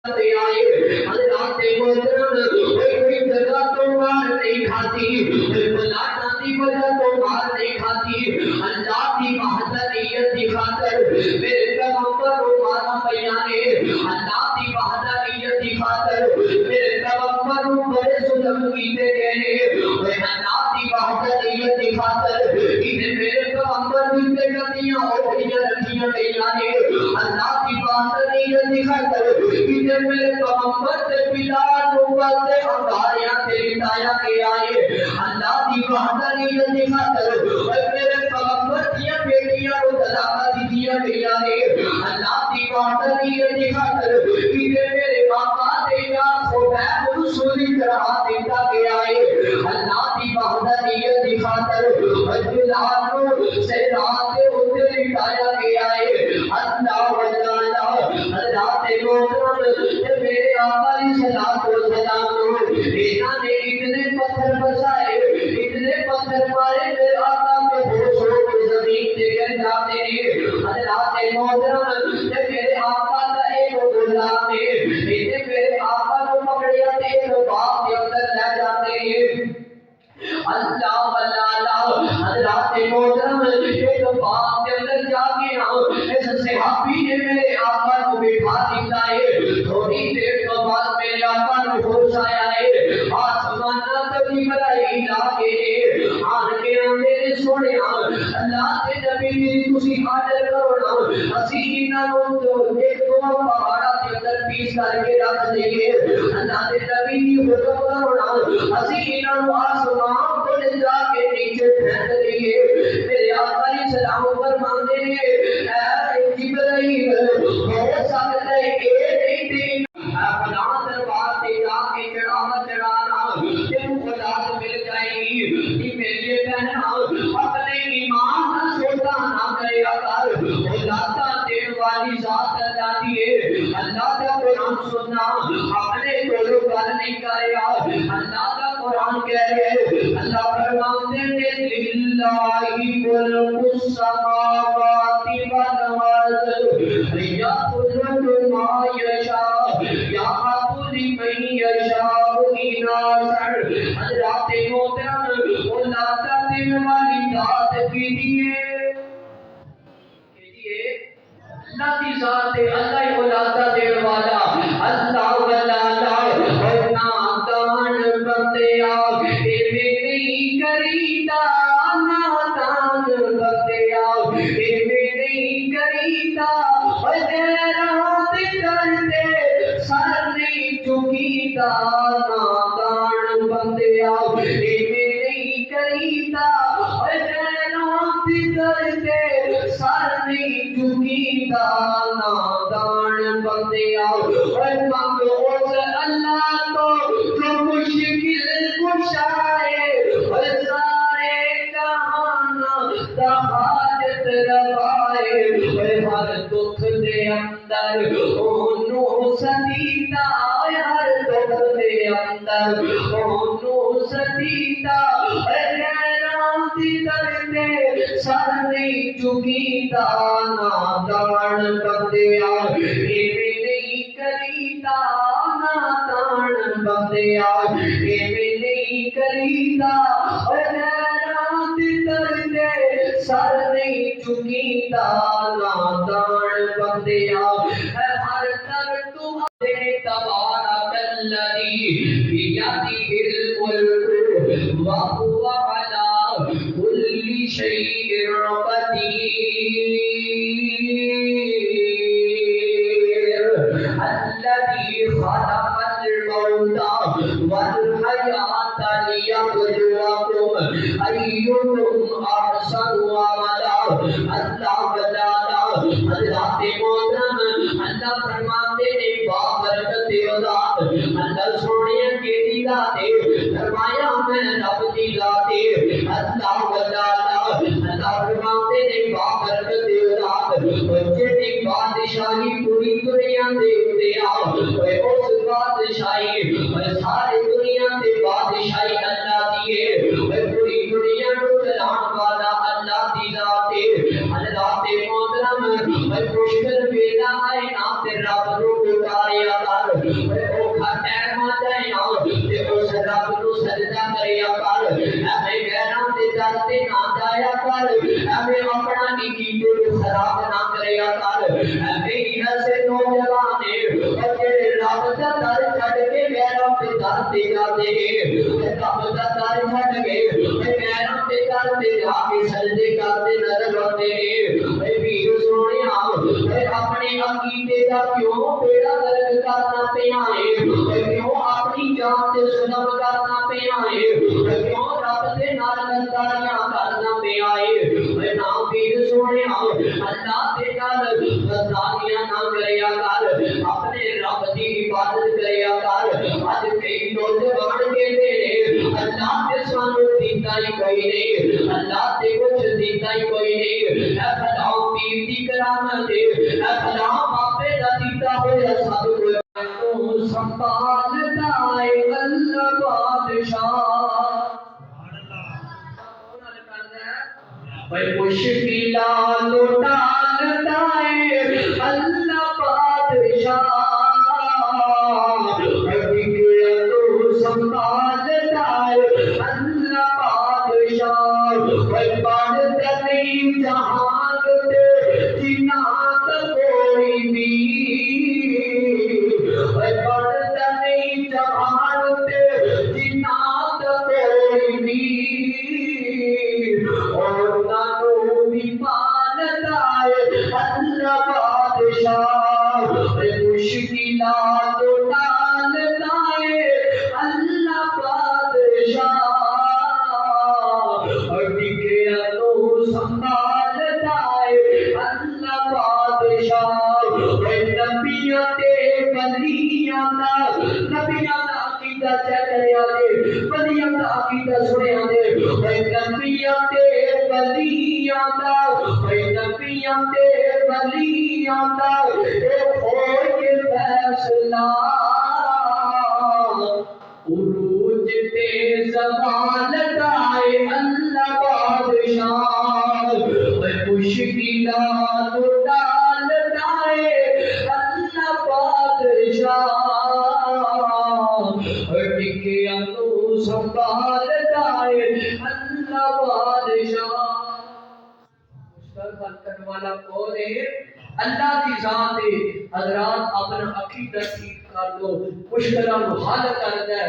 حضرات محترم کوئی جگہ تو مار نہیں کھاتی بلانا دی وجہ تو مار نہیں کھاتی اللہ کی وحدانیت کی خاطر میرے پیغمبر ہمارا بیانے اللہ کی وحدانیت کی خاطر میرے پیغمبر بڑے ظلم کیتے گئے اللہ کی وحدانیت کی خاطر انہیں میرے پیغمبر کیتے گئے اوڑیاں رکھیاں بیانے اللہ کی وحدانیت کی خاطر انہیں میرے پیغمبر سے بلال نوبت سے انگاریاں سے لٹایا گیا ہے اللہ کی وحدانیت کی خاطر میرے پیغمبر کی بیٹیاں کو طلاق دیا گیا ہے اللہ کی وحدانیت کی خاطر انہیں میرے آقا دینا خبیب رسولی طرح دیتا گیا ہے اللہ کی وحدانیت کی خاطر بلال کو سہرات سے لٹایا گیا ہے اللہ واللہ حضرات محترم میرے آقا علیہ السلام انہوں نے اتنے پتھر بسائے اتنے پتھر مارے میرے آقا کے ہوش ہو زمین سے گر جاتے ہیں حضرات محترم میرے آقا کا ایک غلام ہے انہیں میرے آقا کو پکڑیا ایک باغ کے اندر لے جاتے ہیں اللہ واللہ حضرات محترم ایک باغ کے اندر جا کے اس صحابی نے میرے آقا کو بٹھا دیتا ہے تھوڑی دیر کے بعد میرے آقا کو ہوش آیا ہے آسمان تبھی بلائی لاگے آن کے میرے سونے اللہ کے نبی نے تسی آڈر کرو اسی نام تو ایک دو پہاڑا کے اندر پیس کر کے رکھ دئیے اللہ کے نبی نے حکم کرو اسی نام آسمان کو لے جا کے نیچے پھینک دئیے میرے آقا علیہ السلام فرماتے ہیں اے جبرائیل ہو سکتا ہے اے نہیں دین فلاں دربار سے جا کے چڑھاوا چڑھانا تیرے خدات مل جائے گی کہ میرے کہنا اپنے ایمان کا سوچا نہ کریا کر خدا دین والی ذات اللہ دیے اللہ کا قرآن سننا اپنے کولو گل نہیں کریا اللہ کا قرآن کہہ رہے اللہ فرماتے ہیں للہ ملک السماوات والارض یخلق ما یشاء یہب لمن یشاء اناثا حضرات محترم اولاد دین والی ذات کی دیے اللہ کی ذات ہے اللہ اولاد دین والا اللہ واللہ اور نادان بندے آگے نہیں کریتا نادان بندے آگے نہیں کریتا غیرات کرتے سر نہیں چکیتا نادان بندے آگے نہیں کریتا غیرات کرتے سر نہیں چکیتا نادان بندے آگے مانگو اللہ تو جو مشکل کشائے سارے کہانا حاجت روائے ہر دکھ دے اندر انہوں ستیتا ہر دکھ دے اندر انہوں ستیتا غیرات کرتے سر نہیں چکیتا نادان بندے آگے نہیں کریتا نادان بندے آگے نہیں کریتا غیرات کرتے سر نہیں چکیتا نادان بندے آگے ہر در تمہارے تبارک الذی بیدہ الملک وہو علی کل شیء قدیر الذی خلق الموت والحیات لیبلوکم ایکم احسن عملا اللہ وجالا حضرات محترم اللہ فرماتے ہیں بابرکت ذات اللہ سونے کے دلاتے فرمایا میں رب دلاتے اللہ وجالا اللہ فرماتے ہیں بابرکت ذات جتنی بادشاہی پوری دنیا دے اس بادشاہی ساری دنیا دے بادشاہی اللہ دیے پوری دنیا کو چلان والا اللہ دی ذات اللہ تے محترم مشکل ویلا ہے نا تے رب رو پکاریا کر او کھٹے ما جائیا تے اس رب نو سجدہ کریا کر ایویں غیراں دے در تے نہ جایا کر ایویں اپنا نکی تے خراب نہ کریا کر ایویں ہی ایسے نوجوان اور جڑے رب دا در چھڈ کے غیراں دے در تے جاندے نے رب دا در چھڈ کے غیراں دے در تے جا کے سجدے کردے نظر آندے نے اے ویر سونیا اے اپنے عقیدے دا کیوں بیڑا غرق کرنا پیا ہے کیوں اپنی جان تے ظلم کرنا پیا ہے کیوں رب دے نال گداریاں کرنا پیا ہے نا ویر سونیا اللہ دے نال گداریاں نہ کریا کر اپنے رب دی عبادت کریا کر اج کئی نوجوان کہندے نے اللہ تے سانو دیندا ہی کوئی نہیں اللہ تے کچھ دیندا ہی کوئی نہیں اے خدا پیر دی کرامت اے خدا باپے دا دیندا ہویا سب کو سنبھالتا ہے اللہ بادشاہ بھائی مشکلات ٹالتا ہے اللہ بادشاہ سنبھالتا ہے اللہ بادشاہ بھائی بڑھتا نہیں جہان دے جنات کوئی بھی بھائی بڑھتا نہیں جہان دے جنات کوئی بھی اور نانو بھی پالتا ہے اللہ بادشاہ مشکلات ٹالتا ہے اللہ بادشاہ ٹکیا تو سنبھالتا ہے اللہ بادشاہ نبیاں تے ولیاں دا نبیاں دا عقیدہ چیک کریا دے ولیاں دا عقیدہ سنیا دے نبیاں تے ولیاں دا نبیاں تے ولیاں دا اے ہوئے کے فیصلہ عروج تے زوال دائے اللہ بادشاہ مشکلات ڈال دائے اللہ بادشاہ ٹکیا تو سنبھال دائے اللہ بادشاہ مشکل کرنے والا کون ہے اللہ کی ذات ہے حضرات اپنا عقیدہ ٹھیک کر دو مشکلات حل کر دے